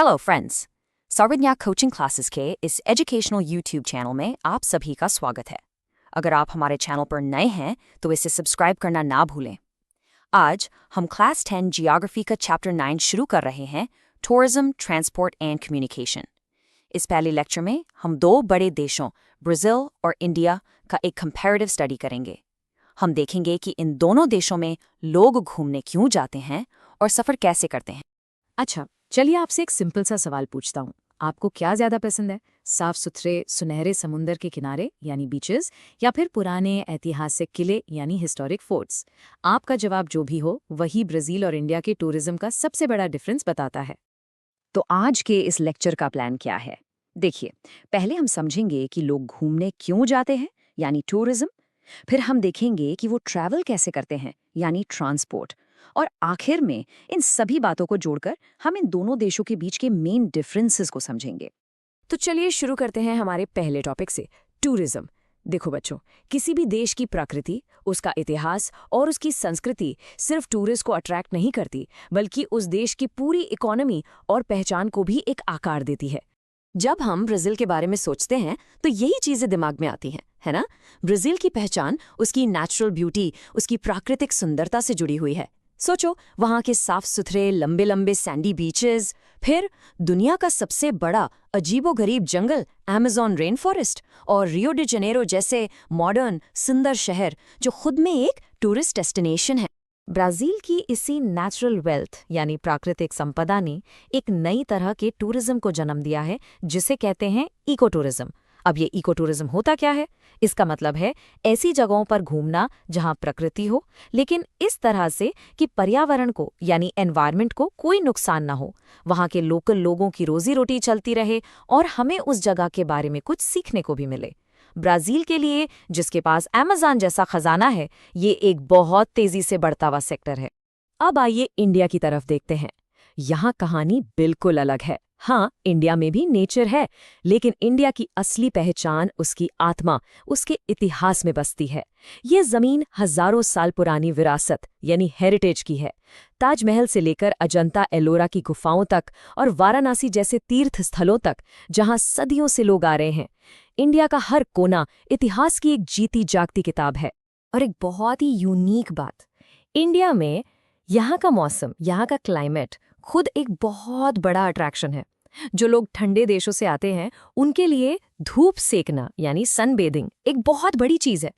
Hello friends, सर्वज्ञा coaching classes के इस educational YouTube channel में आप सभी का स्वागत है। अगर आप हमारे चैनल पर नए हैं तो इसे सब्सक्राइब करना ना भूलें। आज हम क्लास 10 जियोग्राफी का चैप्टर 9 शुरू कर रहे हैं, टूरिज्म, ट्रांसपोर्ट एंड कम्युनिकेशन। इस पहले लेक्चर में हम दो बड़े देशों ब्राज़ील और इंडिया का एक कंपैरेटिव स्टडी करेंगे। हम देखेंगे कि इन दोनों देशों में लोग घूमने क्यों जाते हैं और सफ़र कैसे करते हैं। अच्छा, चलिए आपसे एक सिंपल सा सवाल पूछता हूँ। आपको क्या ज्यादा पसंद है, साफ सुथरे सुनहरे समुंदर के किनारे यानी बीचेस, या फिर पुराने ऐतिहासिक किले यानी हिस्टोरिक फोर्ट्स? आपका जवाब जो भी हो, वही ब्राजील और इंडिया के टूरिज्म का सबसे बड़ा डिफरेंस बताता है। तो आज के इस लेक्चर का प्लान क्या है? देखिए, पहले हम समझेंगे कि लोग घूमने क्यों जाते हैं यानी टूरिज्म। फिर हम देखेंगे कि वो ट्रैवल कैसे करते हैं यानी ट्रांसपोर्ट। और आखिर में इन सभी बातों को जोड़कर हम इन दोनों देशों के बीच के मेन डिफरेंसेस को समझेंगे। तो चलिए शुरू करते हैं हमारे पहले टॉपिक से, टूरिज्म। देखो बच्चों, किसी भी देश की प्रकृति, उसका इतिहास और उसकी संस्कृति सिर्फ टूरिस्ट को अट्रैक्ट नहीं करती, बल्कि उस देश की पूरी इकोनॉमी और पहचान को भी एक आकार देती है। जब हम ब्राजील के बारे में सोचते हैं तो यही चीजें दिमाग में आती हैं, है ना? ब्राजील की पहचान उसकी नेचुरल ब्यूटी, उसकी प्राकृतिक सुंदरता से जुड़ी हुई है। सोचो, वहाँ के साफ सुथरे लंबे लंबे सैंडी बीचेस, फिर दुनिया का सबसे बड़ा अजीबोगरीब जंगल अमेज़न रेन फॉरेस्ट, और रियो डी जेनेरो जैसे मॉडर्न सुंदर शहर जो खुद में एक टूरिस्ट डेस्टिनेशन है। ब्राजील की इसी नेचुरल वेल्थ यानी प्राकृतिक संपदा ने एक नई तरह के टूरिज्म को जन्म दिया है, जिसे कहते हैं इको टूरिज्म। अब ये इको टूरिज्म होता क्या है? इसका मतलब है ऐसी जगहों पर घूमना जहां प्रकृति हो, लेकिन इस तरह से कि पर्यावरण को यानी एनवायरनमेंट को कोई नुकसान ना हो, वहां के लोकल लोगों की रोजी रोटी चलती रहे और हमें उस जगह के बारे में कुछ सीखने को भी मिले। ब्राजील के लिए, जिसके पास अमेज़न जैसा खजाना है, ये एक बहुत तेजी से बढ़ता हुआ सेक्टर है। अब आइए इंडिया की तरफ देखते हैं। यहाँ कहानी बिल्कुल अलग है। हाँ, इंडिया में भी नेचर है, लेकिन इंडिया की असली पहचान उसकी आत्मा, उसके इतिहास में बसती है। ये जमीन हजारों साल पुरानी विरासत यानी हेरिटेज की है। ताजमहल से लेकर अजंता एलोरा की गुफाओं तक और वाराणसी जैसे तीर्थ स्थलों तक, जहां सदियों से लोग आ रहे हैं। इंडिया का हर कोना इतिहास की एक जीती जागती किताब है। और एक बहुत ही यूनिक बात, इंडिया में यहाँ का मौसम, यहाँ का क्लाइमेट खुद एक बहुत बड़ा अट्रैक्शन है। जो लोग ठंडे देशों से आते हैं, उनके लिए धूप सेकना यानी सनबेदिंग एक बहुत बड़ी चीज है।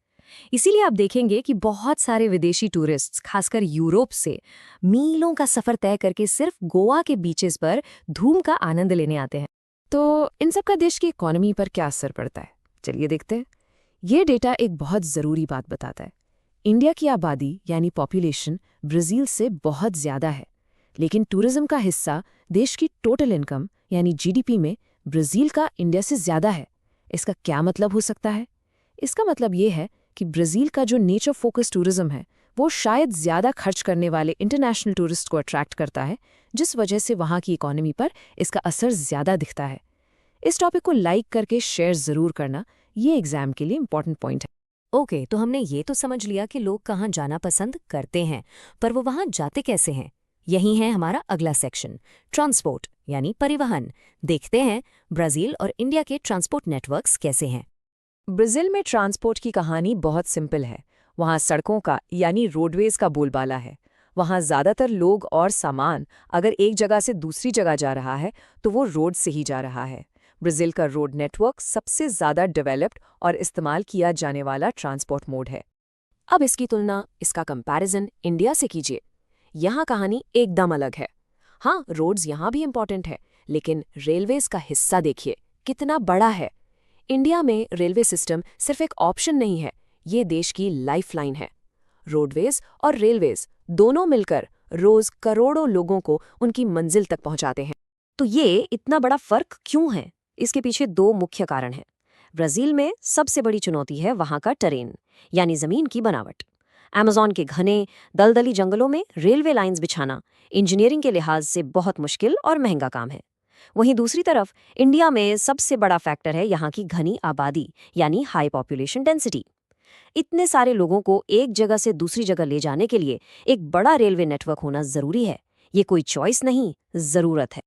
इसीलिए आप देखेंगे कि बहुत सारे विदेशी टूरिस्ट्स, खासकर यूरोप से, मीलों का सफर तय करके सिर्फ गोवा के बीचेस पर धूम का आनंद लेने आते हैं। तो इन सब का देश की इकोनॉमी पर क्या असर पड़ता है, चलिए देखते हैं। ये डेटा एक बहुत ज़रूरी बात बताता है। इंडिया की आबादी यानी पॉपुलेशन ब्राज़ील से बहुत ज़्यादा है, लेकिन टूरिज्म का हिस्सा देश की टोटल इनकम यानी जीडीपी में ब्राज़ील का इंडिया से ज़्यादा है। इसका क्या मतलब हो सकता है? इसका मतलब ये है कि ब्राज़ील का जो नेचर फोकस टूरिज्म है, वो शायद ज़्यादा खर्च करने वाले इंटरनेशनल टूरिस्ट को अट्रैक्ट करता है, जिस वजह से वहाँ की इकोनॉमी पर इसका असर ज़्यादा दिखता है। इस टॉपिक को लाइक करके शेयर ज़रूर करना, ये एग्जाम के लिए इम्पॉर्टेंट पॉइंट है। ओके, तो हमने ये तो समझ लिया कि लोग कहाँ जाना पसंद करते हैं, पर वो वहाँ जाते कैसे हैं। यही है हमारा अगला सेक्शन, ट्रांसपोर्ट यानी परिवहन। देखते हैं ब्राज़ील और इंडिया के ट्रांसपोर्ट नेटवर्क्स कैसे हैं। ब्राज़ील में ट्रांसपोर्ट की कहानी बहुत सिंपल है। वहाँ सड़कों का यानी रोडवेज का बोलबाला है। वहाँ ज़्यादातर लोग और सामान अगर एक जगह से दूसरी जगह जा रहा है तो वो रोड से ही जा रहा है। ब्राज़ील का रोड नेटवर्क सबसे ज़्यादा डेवलप्ड और इस्तेमाल किया जाने वाला ट्रांसपोर्ट मोड है। अब इसकी तुलना, इसका कंपैरिजन इंडिया से कीजिए। यहाँ कहानी एकदम अलग है। हाँ, रोड्स यहाँ भी इम्पॉर्टेंट है, लेकिन रेलवेज का हिस्सा देखिए कितना बड़ा है। इंडिया में रेलवे सिस्टम सिर्फ एक ऑप्शन नहीं है, ये देश की लाइफलाइन है। रोडवेज और रेलवेज दोनों मिलकर रोज करोड़ों लोगों को उनकी मंजिल तक पहुंचाते हैं। तो ये इतना बड़ा फर्क क्यों है? इसके पीछे दो मुख्य कारण हैं। ब्राज़ील में सबसे बड़ी चुनौती है वहाँ का टेरेन यानी जमीन की बनावट। अमेज़न के घने दलदली जंगलों में रेलवे लाइंस बिछाना इंजीनियरिंग के लिहाज से बहुत मुश्किल और महंगा काम है। वहीं दूसरी तरफ इंडिया में सबसे बड़ा फैक्टर है यहाँ की घनी आबादी यानी हाई पॉपुलेशन डेंसिटी। इतने सारे लोगों को एक जगह से दूसरी जगह ले जाने के लिए एक बड़ा रेलवे नेटवर्क होना जरूरी है। ये कोई चॉइस नहीं, जरूरत है।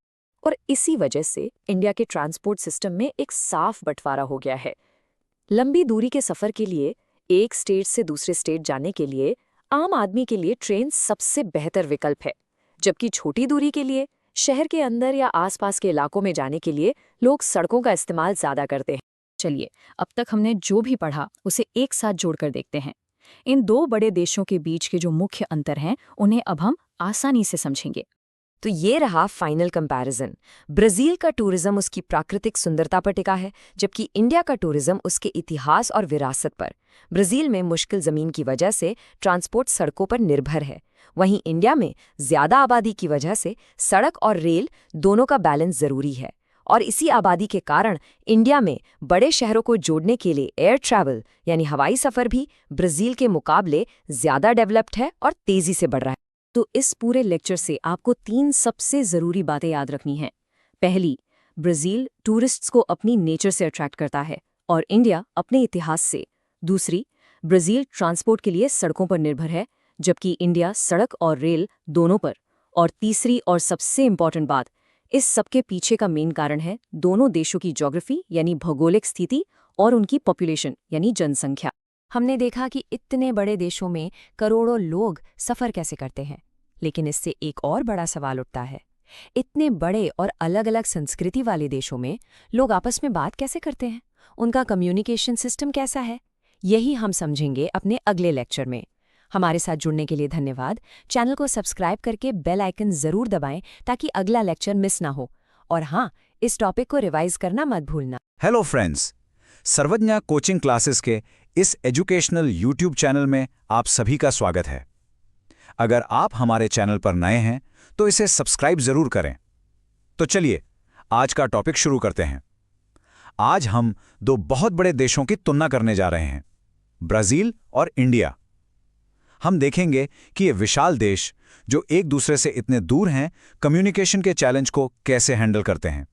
और इसी वजह से इंडिया के ट्रांसपोर्ट सिस्टम में एक साफ बंटवारा हो गया है। लंबी दूरी के सफर के लिए एक स्टेट से दूसरे स्टेट जाने के लिए आम आदमी के लिए ट्रेन सबसे बेहतर विकल्प है, जबकि छोटी दूरी के लिए शहर के अंदर या आसपास के इलाकों में जाने के लिए लोग सड़कों का इस्तेमाल ज्यादा करते हैं। चलिए, अब तक हमने जो भी पढ़ा उसे एक साथ जोड़कर देखते हैं। इन दो बड़े देशों के बीच के जो मुख्य अंतर हैं उन्हें अब हम आसानी से समझेंगे। तो ये रहा फाइनल कंपैरिजन। ब्राजील का टूरिज्म उसकी प्राकृतिक सुंदरता पर टिका है, जबकि इंडिया का टूरिज्म उसके इतिहास और विरासत पर। ब्राजील में मुश्किल जमीन की वजह से ट्रांसपोर्ट सड़कों पर निर्भर है, वहीं इंडिया में ज्यादा आबादी की वजह से सड़क और रेल दोनों का बैलेंस जरूरी है। और इसी आबादी के कारण इंडिया में बड़े शहरों को जोड़ने के लिए एयर ट्रैवल यानी हवाई सफर भी ब्राजील के मुकाबले ज्यादा डेवलप्ड है और तेजी से बढ़ रहा है। तो इस पूरे लेक्चर से आपको 3 सबसे ज़रूरी बातें याद रखनी हैं। पहली, ब्राज़ील टूरिस्ट्स को अपनी नेचर से अट्रैक्ट करता है और इंडिया अपने इतिहास से। दूसरी, ब्राज़ील ट्रांसपोर्ट के लिए सड़कों पर निर्भर है, जबकि इंडिया सड़क और रेल दोनों पर। और तीसरी और सबसे इम्पॉर्टेंट बात, इस सबके पीछे का मेन कारण है दोनों देशों की ज्योग्राफी यानी भौगोलिक स्थिति और उनकी पॉपुलेशन यानी जनसंख्या। हमने देखा कि इतने बड़े देशों में करोड़ों लोग सफ़र कैसे करते हैं, लेकिन इससे एक और बड़ा सवाल उठता है, इतने बड़े और अलग अलग संस्कृति वाले देशों में लोग आपस में बात कैसे करते हैं, उनका कम्युनिकेशन सिस्टम कैसा है? यही हम समझेंगे अपने अगले लेक्चर में। हमारे साथ जुड़ने के लिए धन्यवाद। चैनल को सब्सक्राइब करके बेल आइकन ज़रूर दबाएं ताकि अगला लेक्चर मिस ना हो। और हाँ, इस टॉपिक को रिवाइज करना मत भूलना। हेलो फ्रेंड्स, सर्वज्ञा कोचिंग क्लासेस के इस एजुकेशनल यूट्यूब चैनल में आप सभी का स्वागत है। अगर आप हमारे चैनल पर नए हैं तो इसे सब्सक्राइब जरूर करें। तो चलिए आज का टॉपिक शुरू करते हैं। आज हम दो बहुत बड़े देशों की तुलना करने जा रहे हैं, ब्राजील और इंडिया। हम देखेंगे कि ये विशाल देश जो एक दूसरे से इतने दूर हैं, कम्युनिकेशन के चैलेंज को कैसे हैंडल करते हैं।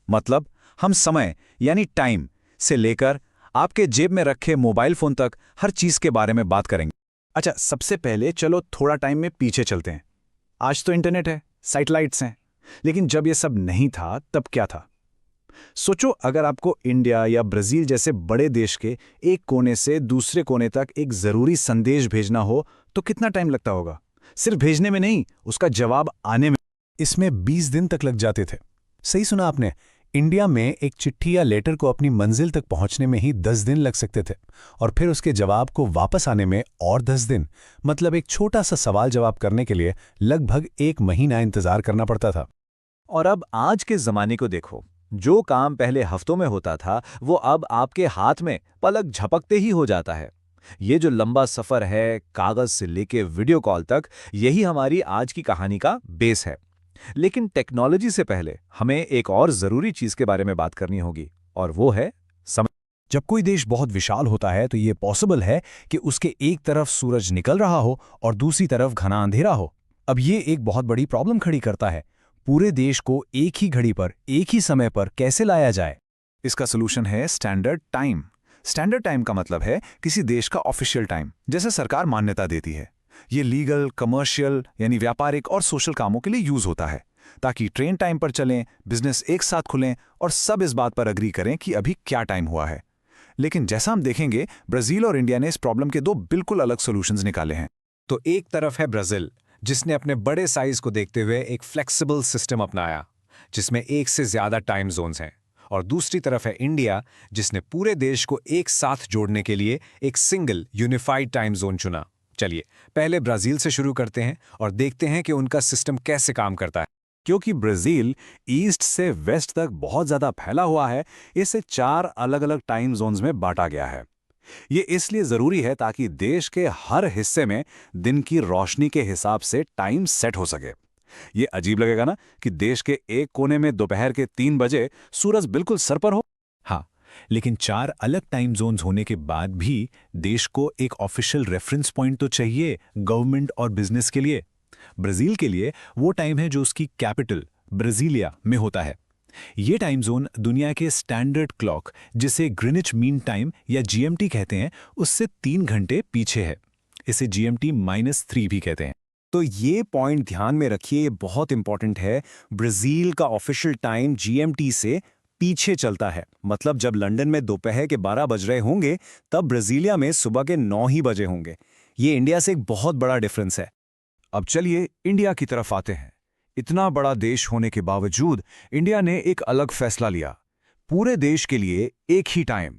मतलब हम समय यानी टाइम से लेकर आपके जेब में रखे मोबाइल फोन तक हर चीज के बारे में बात करेंगे। अच्छा, सबसे पहले चलो थोड़ा टाइम में पीछे चलते हैं। आज तो इंटरनेट है, सैटेलाइट्स हैं, लेकिन जब ये सब नहीं था तब क्या था? सोचो, अगर आपको इंडिया या ब्राजील जैसे बड़े देश के एक कोने से दूसरे कोने तक एक जरूरी संदेश भेजना हो तो कितना टाइम लगता होगा? सिर्फ भेजने में नहीं, उसका जवाब आने में इसमें 20 दिन तक लग जाते थे। सही सुना आपने। इंडिया में एक चिट्ठी या लेटर को अपनी मंजिल तक पहुंचने में ही 10 दिन लग सकते थे, और फिर उसके जवाब को वापस आने में और 10 दिन। मतलब एक छोटा सा सवाल जवाब करने के लिए लगभग 1 महीना इंतजार करना पड़ता था। और अब आज के जमाने को देखो, जो काम पहले हफ्तों में होता था वो अब आपके हाथ में पलक झपकते ही हो जाता है। ये जो लंबा सफर है, कागज से लेके वीडियो कॉल तक, यही हमारी आज की कहानी का बेस है। लेकिन टेक्नोलॉजी से पहले हमें एक और जरूरी चीज के बारे में बात करनी होगी, और वो है समय। जब कोई देश बहुत विशाल होता है तो ये पॉसिबल है कि उसके एक तरफ सूरज निकल रहा हो और दूसरी तरफ घना अंधेरा हो। अब ये एक बहुत बड़ी प्रॉब्लम खड़ी करता है, पूरे देश को एक ही घड़ी पर एक ही समय पर कैसे लाया जाए। इसका सोल्यूशन है स्टैंडर्ड टाइम। स्टैंडर्ड टाइम का मतलब है किसी देश का ऑफिशियल टाइम, जैसे सरकार मान्यता देती है। ये लीगल, कमर्शियल यानी व्यापारिक और सोशल कामों के लिए यूज होता है, ताकि ट्रेन टाइम पर चलें, बिजनेस एक साथ खुलें और सब इस बात पर अग्री करें कि अभी क्या टाइम हुआ है। लेकिन जैसा हम देखेंगे, ब्राजील और इंडिया ने इस प्रॉब्लम के 2 बिल्कुल अलग सॉल्यूशंस निकाले हैं। तो एक तरफ है ब्राजील, जिसने अपने बड़े साइज को देखते हुए एक फ्लेक्सिबल सिस्टम अपनाया, जिसमें एक से ज्यादा टाइम जोन्स हैं। और दूसरी तरफ है इंडिया, जिसने पूरे देश को एक साथ जोड़ने के लिए एक सिंगल यूनिफाइड टाइम जोन चुना। चलिए पहले ब्राजील से शुरू करते हैं और देखते हैं कि उनका सिस्टम कैसे काम करता है। क्योंकि ब्राजील ईस्ट से वेस्ट तक बहुत ज्यादा फैला हुआ है, इसे 4 अलग अलग टाइम जोन्स में बांटा गया है। ये इसलिए जरूरी है ताकि देश के हर हिस्से में दिन की रोशनी के हिसाब से टाइम सेट हो सके। ये अजीब लगेगा ना कि देश के एक कोने में दोपहर के 3 बजे सूरज बिल्कुल सर पर हो। हाँ, लेकिन 4 अलग टाइम जोन्स होने के बाद भी देश को एक ऑफिशियल रेफरेंस पॉइंट तो चाहिए गवर्नमेंट और बिजनेस के लिए। ब्राजील के लिए वो टाइम है जो उसकी कैपिटल ब्राजीलिया में होता है। ये टाइम जोन दुनिया के स्टैंडर्ड क्लॉक, जिसे ग्रीनिच मीन टाइम या जीएमटी कहते हैं, उससे 3 घंटे पीछे है। इसे GMT-3 भी कहते हैं। तो ये पॉइंट ध्यान में रखिए, ये बहुत इंपॉर्टेंट है। ब्राजील का ऑफिशियल टाइम जीएमटी से पीछे चलता है। मतलब जब लंदन में दोपहर के 12 बज रहे होंगे, तब ब्राजीलिया में सुबह के 9 ही बजे होंगे। ये इंडिया से एक बहुत बड़ा डिफरेंस है। अब चलिए इंडिया की तरफ आते हैं। इतना बड़ा देश होने के बावजूद इंडिया ने एक अलग फैसला लिया। पूरे देश के लिए एक ही टाइम,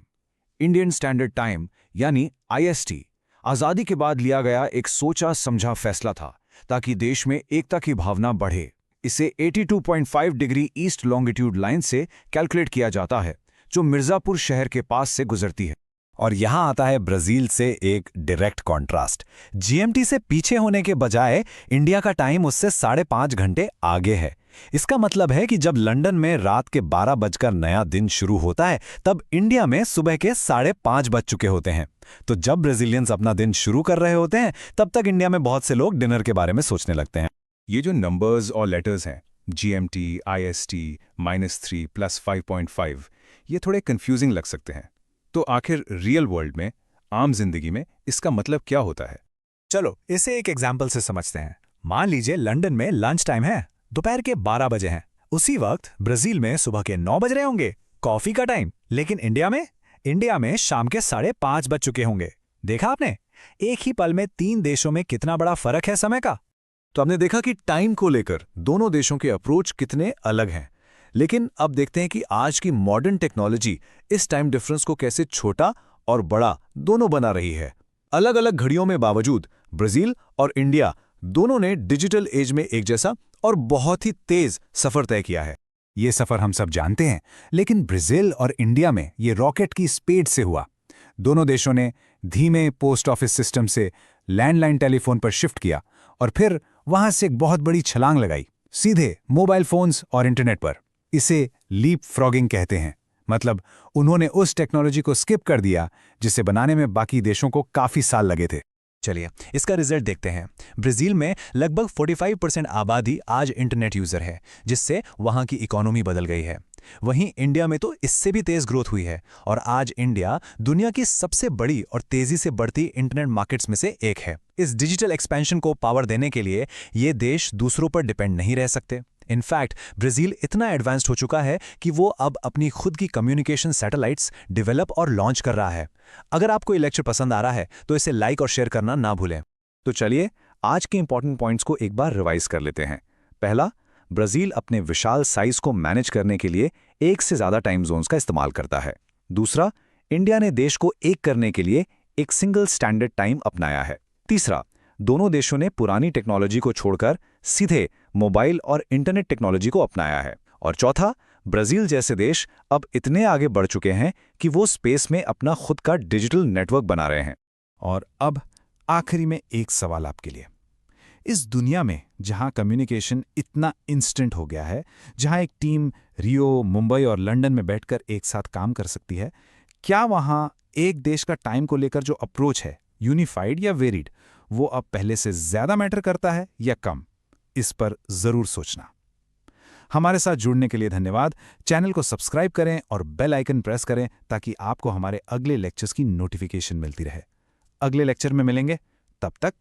इंडियन स्टैंडर्ड टाइम यानी IST, आज़ादी के बाद लिया गया एक सोचा समझा फैसला था ताकि देश में एकता की भावना बढ़े। इसे 82.5 डिग्री ईस्ट लॉन्गिट्यूड लाइन से कैलकुलेट किया जाता है, जो मिर्ज़ापुर शहर के पास से गुजरती है। और यहाँ आता है ब्राजील से एक डायरेक्ट कॉन्ट्रास्ट। जीएमटी से पीछे होने के बजाय इंडिया का टाइम उससे 5.5 घंटे आगे है। इसका मतलब है कि जब लंदन में रात के 12 बजकर नया दिन शुरू होता है, तब इंडिया में सुबह के 5:30 बज चुके होते हैं। तो जब ब्राजीलियंस अपना दिन शुरू कर रहे होते हैं, तब तक इंडिया में बहुत से लोग डिनर के बारे में सोचने लगते हैं। ये जो नंबर्स और लेटर्स हैं, GMT, IST, -3 + 5.5, ये थोड़े कंफ्यूजिंग लग सकते हैं। तो आखिर रियल वर्ल्ड में, आम जिंदगी में इसका मतलब क्या होता है? चलो इसे एक एग्जाम्पल से समझते हैं। मान लीजिए लंदन में लंच टाइम है, दोपहर के 12 बजे हैं। उसी वक्त ब्राजील में सुबह के 9 बज रहे होंगे, कॉफी का टाइम। लेकिन इंडिया में शाम के 5:30 बज चुके होंगे। देखा आपने, एक ही पल में 3 देशों में कितना बड़ा फर्क है समय का। तो आपने देखा कि टाइम को लेकर दोनों देशों के अप्रोच कितने अलग हैं। लेकिन अब देखते हैं कि आज की मॉडर्न टेक्नोलॉजी इस टाइम डिफरेंस को कैसे छोटा और बड़ा दोनों बना रही है। अलग अलग घड़ियों में बावजूद ब्राजील और इंडिया दोनों ने डिजिटल एज में एक जैसा और बहुत ही तेज सफर तय किया है। ये सफर हम सब जानते हैं, लेकिन ब्राजील और इंडिया में ये रॉकेट की स्पीड से हुआ। दोनों देशों ने धीमे पोस्ट ऑफिस सिस्टम से लैंडलाइन टेलीफोन पर शिफ्ट किया और फिर वहां से एक बहुत बड़ी छलांग लगाई, सीधे मोबाइल फोन्स और इंटरनेट पर। इसे लीप फ्रॉगिंग कहते हैं। मतलब उन्होंने उस टेक्नोलॉजी को स्किप कर दिया जिसे बनाने में बाकी देशों को काफी साल लगे थे। चलिए इसका रिजल्ट देखते हैं। ब्राजील में लगभग 45% आबादी आज इंटरनेट यूजर है, जिससे वहां की इकोनॉमी बदल गई है। वहीं इंडिया में तो इससे भी तेज ग्रोथ हुई है और आज इंडिया दुनिया की सबसे बड़ी और तेजी से बढ़ती इंटरनेट मार्केट्स में से एक है। इस डिजिटल एक्सपेंशन को पावर देने के लिए ये देश दूसरों पर डिपेंड नहीं रह सकते। इनफैक्ट ब्राजील इतना एडवांस्ड हो चुका है कि वो अब अपनी खुद की कम्युनिकेशन सैटेलाइट्स डेवलप और लॉन्च कर रहा है। अगर आपको ये लेक्चर पसंद आ रहा है तो इसे लाइक और शेयर करना ना भूलें। तो चलिए आज के इंपॉर्टेंट पॉइंट्स को एक बार रिवाइज कर लेते हैं। पहला, ब्राजील अपने विशाल साइज को मैनेज करने के लिए एक से ज्यादा टाइम जोन्स का इस्तेमाल करता है। दूसरा, इंडिया ने देश को एक करने के लिए एक सिंगल स्टैंडर्ड टाइम अपनाया है। तीसरा, दोनों देशों ने पुरानी टेक्नोलॉजी को छोड़कर सीधे मोबाइल और इंटरनेट टेक्नोलॉजी को अपनाया है। और चौथा, ब्राजील जैसे देश अब इतने आगे बढ़ चुके हैं कि वो स्पेस में अपना खुद का डिजिटल नेटवर्क बना रहे हैं। और अब आखिरी में एक सवाल आपके लिए। इस दुनिया में जहां कम्युनिकेशन इतना इंस्टेंट हो गया है, जहां एक टीम रियो, मुंबई और लंदन में बैठकर एक साथ काम कर सकती है, क्या वहां एक देश का टाइम को लेकर जो अप्रोच है, यूनिफाइड या वेरिड, वो अब पहले से ज्यादा मैटर करता है या कम? इस पर जरूर सोचना। हमारे साथ जुड़ने के लिए धन्यवाद। चैनल को सब्सक्राइब करें और बेल आइकन प्रेस करें ताकि आपको हमारे अगले लेक्चर्स की नोटिफिकेशन मिलती रहे। अगले लेक्चर में मिलेंगे, तब तक